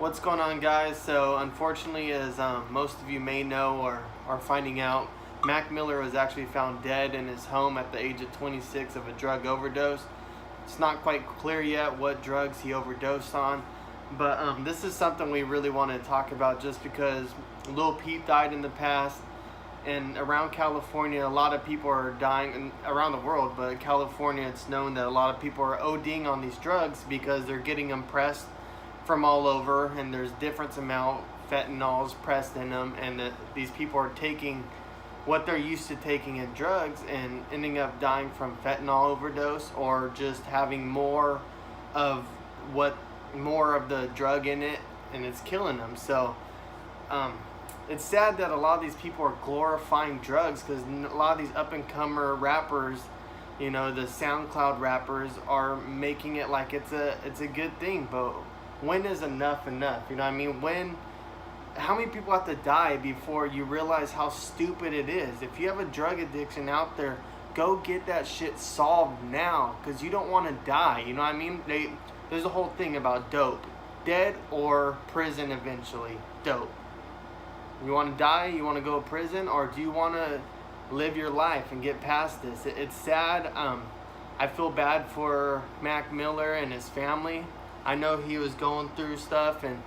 What's going on, guys? So unfortunately, as most of you may know or are finding out, Mac Miller was actually found dead in his home at the age of 26 of a drug overdose. It's not quite clear yet what drugs he overdosed on, but this is something we really want to talk about just because Lil Peep died in the past, and around California a lot of people are dying, and around the world, but California, it's known that a lot of people are ODing on these drugs because they're getting them pressed from all over, and there's different amount fentanyls pressed in them, and these people are taking what they're used to taking in drugs and ending up dying from fentanyl overdose, or just having more of the drug in it, and it's killing them. So it's sad that a lot of these people are glorifying drugs, because a lot of these up-and-comer rappers, you know, the SoundCloud rappers, are making it like it's a good thing. But when is enough enough? You know what I mean? How many people have to die before you realize how stupid it is? If you have a drug addiction out there, go get that shit solved now, because you don't want to die. You know what I mean? There's a whole thing about dope. Dead or prison eventually. Dope. You want to die? You want to go to prison? Or do you want to live your life and get past this? It's sad. I feel bad for Mac Miller and his family. I know he was going through stuff and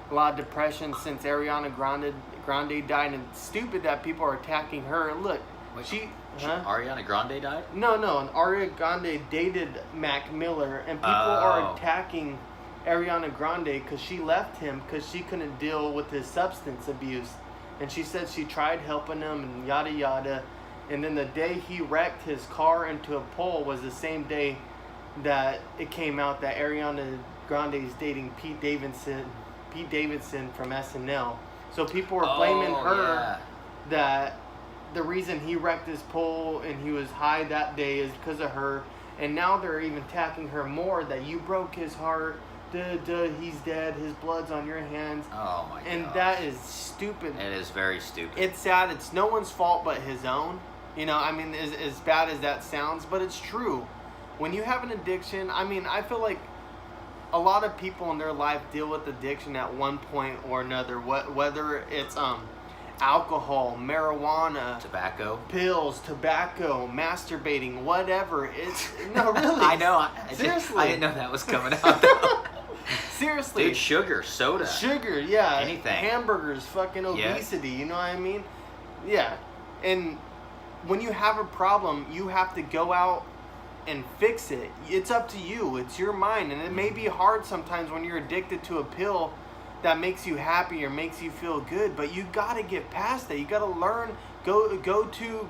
a lot of depression since Ariana Grande died, and it's stupid that people are attacking her. Look, Ariana Grande died? No, Ariana Grande dated Mac Miller, and people are attacking Ariana Grande because she left him because she couldn't deal with his substance abuse, and she said she tried helping him and yada yada, and then the day he wrecked his car into a pole was the same day that it came out that Ariana Grande is dating Pete Davidson from SNL. So people were blaming her that the reason he wrecked his pole and he was high that day is because of her, and now they're even attacking her more, that you broke his heart, he's dead, his blood's on your hands. Oh my god. And that is stupid. It is very stupid. It's sad. It's no one's fault but his own. You know, I mean, as bad as that sounds, but it's true. When you have an addiction, I mean, I feel like a lot of people in their life deal with addiction at one point or another. Whether it's alcohol, marijuana, tobacco, pills, tobacco, masturbating, whatever. It's no, really. I know. Seriously, I didn't know that was coming out though. Seriously, dude, sugar, soda, yeah, anything, hamburgers, fucking obesity. You know what I mean? Yeah, and when you have a problem, you have to go out and fix it. It's up to you. It's your mind, and it may be hard sometimes when you're addicted to a pill that makes you happy or makes you feel good, but you gotta get past that. You gotta learn. Go to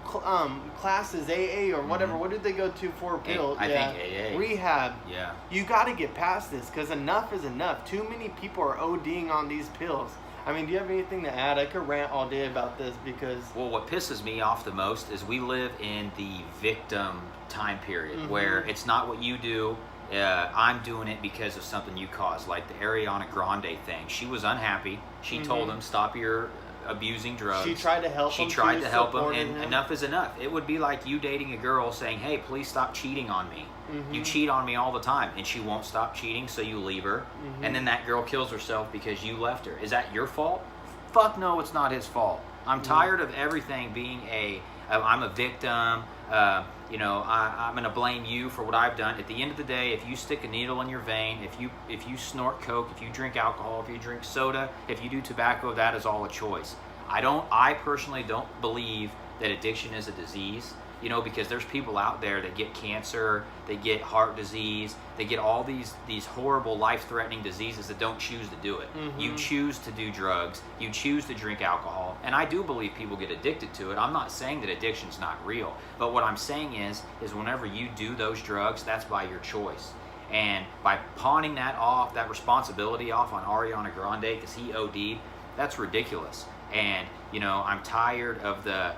classes, AA or whatever. What did they go to for a pill? I think AA. Rehab. Yeah. You gotta get past this, because enough is enough. Too many people are ODing on these pills. I mean, do you have anything to add? I could rant all day about this because... Well, what pisses me off the most is we live in the victim time period where it's not what you do. I'm doing it because of something you caused, like the Ariana Grande thing. She was unhappy. She told him, stop your abusing drugs. She tried to help him. She tried to help him, and enough is enough. It would be like you dating a girl saying, hey, please stop cheating on me. You cheat on me all the time, and she won't stop cheating, so you leave her, and then that girl kills herself because you left her. Is that your fault? Fuck no, it's not his fault. I'm tired of everything being I'm a victim. You know, I'm going to blame you for what I've done. At the end of the day, if you stick a needle in your vein, if you snort coke, if you drink alcohol, if you drink soda, if you do tobacco, that is all a choice. I personally don't believe that addiction is a disease. You know, because there's people out there that get cancer, they get heart disease, they get all these horrible life-threatening diseases that don't choose to do it. You choose to do drugs, you choose to drink alcohol, and I do believe people get addicted to it. I'm not saying that addiction's not real, but what I'm saying is whenever you do those drugs, that's by your choice. And by pawning that responsibility off on Ariana Grande because he OD'd, that's ridiculous. And, you know, I'm tired of the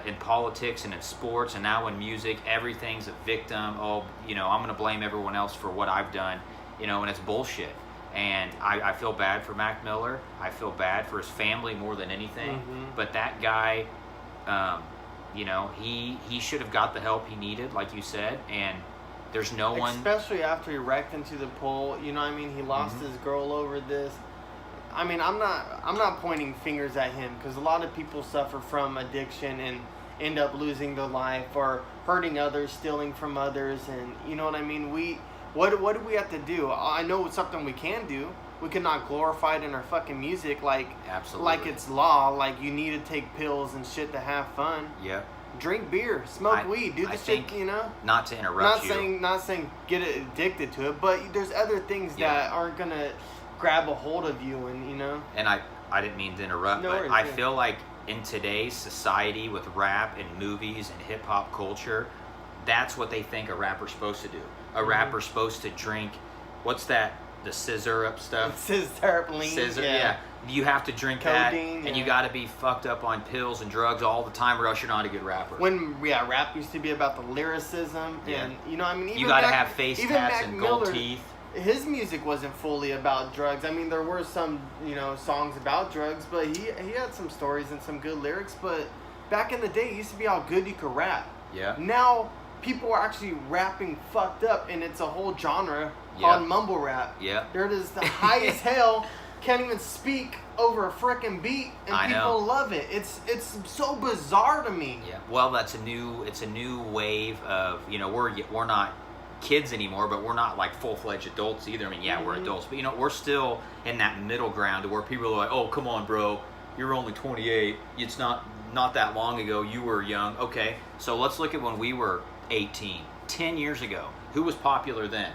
in politics and in sports and now in music, everything's a victim. Oh, you know, I'm going to blame everyone else for what I've done, you know, and it's bullshit. And I feel bad for Mac Miller. I feel bad for his family more than anything. But that guy, you know, he should have got the help he needed, like you said. And There's no one. Especially after he wrecked into the pole. You know what I mean? He lost his girl over this. I mean, I'm not pointing fingers at him, because a lot of people suffer from addiction and end up losing their life or hurting others, stealing from others, and you know what I mean? What do we have to do? I know it's something we can do. We cannot glorify it in our fucking music like it's law, like you need to take pills and shit to have fun. Yep. Drink beer, smoke weed, do the shit, you know? Not to interrupt Not saying get addicted to it, but there's other things that aren't gonna grab a hold of you, and you know. And I didn't mean to interrupt, but I feel like in today's society with rap and movies and hip hop culture, that's what they think a rapper's supposed to do. A rapper's supposed to drink, what's that? The scissor up stuff. Scissor, yeah. You have to drink codeine, that, and you got to be fucked up on pills and drugs all the time, or else you're not a good rapper. When rap used to be about the lyricism, and you know, I mean, even you got to have face tats and gold teeth. His music wasn't fully about drugs. I mean, there were some, you know, songs about drugs, but he had some stories and some good lyrics. But back in the day, it used to be how good you could rap. Yeah. Now people are actually rapping fucked up, and it's a whole genre called mumble rap. Yeah. There it is, the high as hell, can't even speak over a frickin' beat, and people love it. It's so bizarre to me. Yeah. Well, it's a new wave of, you know, we're not kids anymore, but we're not like full-fledged adults either. I mean, we're adults, but you know, we're still in that middle ground to where people are like, "Oh, come on, bro, you're only 28. It's not that long ago. You were young." Okay, so let's look at when we were 18, 10 years ago. Who was popular then?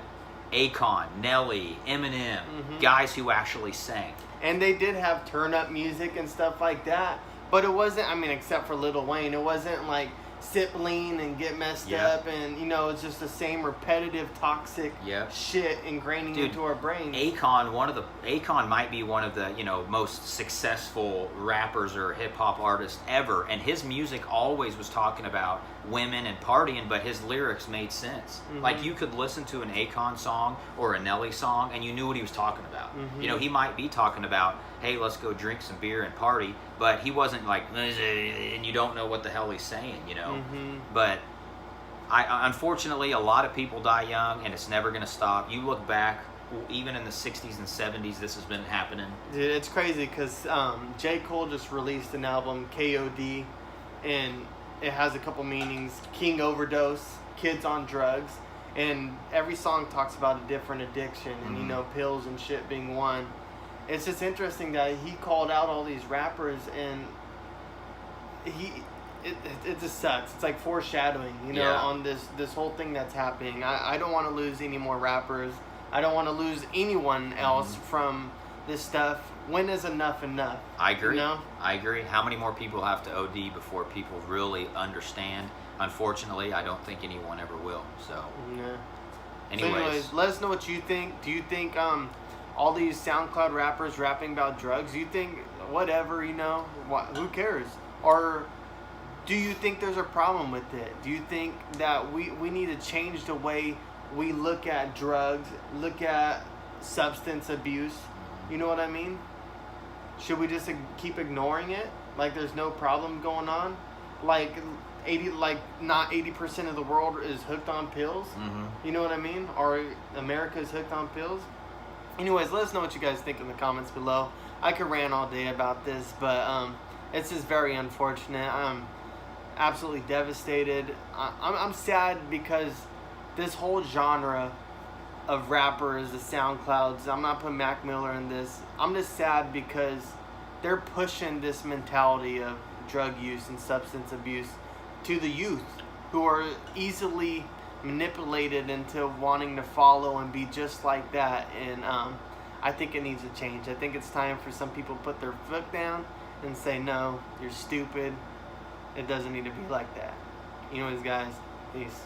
Akon, Nelly, Eminem, guys who actually sang. And they did have turn-up music and stuff like that, but it wasn't, I mean, except for Lil Wayne, it wasn't like sip lean and get messed up, and you know, it's just the same repetitive toxic shit ingraining into our brains. Akon might be one of the, you know, most successful rappers or hip hop artists ever, and his music always was talking about women and partying, but his lyrics made sense. Like, you could listen to an Akon song or a Nelly song and you knew what he was talking about. You know, he might be talking about, hey, let's go drink some beer and party, but he wasn't like, and you don't know what the hell he's saying, you know. But unfortunately, a lot of people die young, and it's never going to stop. You look back, even in the 60s and 70s, this has been happening. Dude, it's crazy because J. Cole just released an album, KOD, and it has a couple meanings: King Overdose, Kids on Drugs, and every song talks about a different addiction, and you know, pills and shit being one. It's just interesting that he called out all these rappers, and it just sucks. It's like foreshadowing, you know, on this whole thing that's happening. I don't want to lose any more rappers. I don't want to lose anyone else from this stuff. When is enough enough? I agree. You know? I agree. How many more people have to OD before people really understand? Unfortunately, I don't think anyone ever will. So, anyways, let us know what you think. Do you think all these SoundCloud rappers rapping about drugs, do you think whatever, you know, who cares? Or do you think there's a problem with it? Do you think that we need to change the way we look at drugs, look at substance abuse? You know what I mean? Should we just keep ignoring it? Like there's no problem going on? Like not 80% of the world is hooked on pills? You know what I mean? Or America is hooked on pills? Anyways, let us know what you guys think in the comments below. I could rant all day about this, but it's just very unfortunate. I'm absolutely devastated. I'm sad because this whole genre of rappers, the SoundClouds, I'm not putting Mac Miller in this. I'm just sad because they're pushing this mentality of drug use and substance abuse to the youth, who are easily manipulated into wanting to follow and be just like that. And I think it needs to change. I think it's time for some people to put their foot down and say, no, you're stupid. It doesn't need to be like that. Anyways, guys, peace.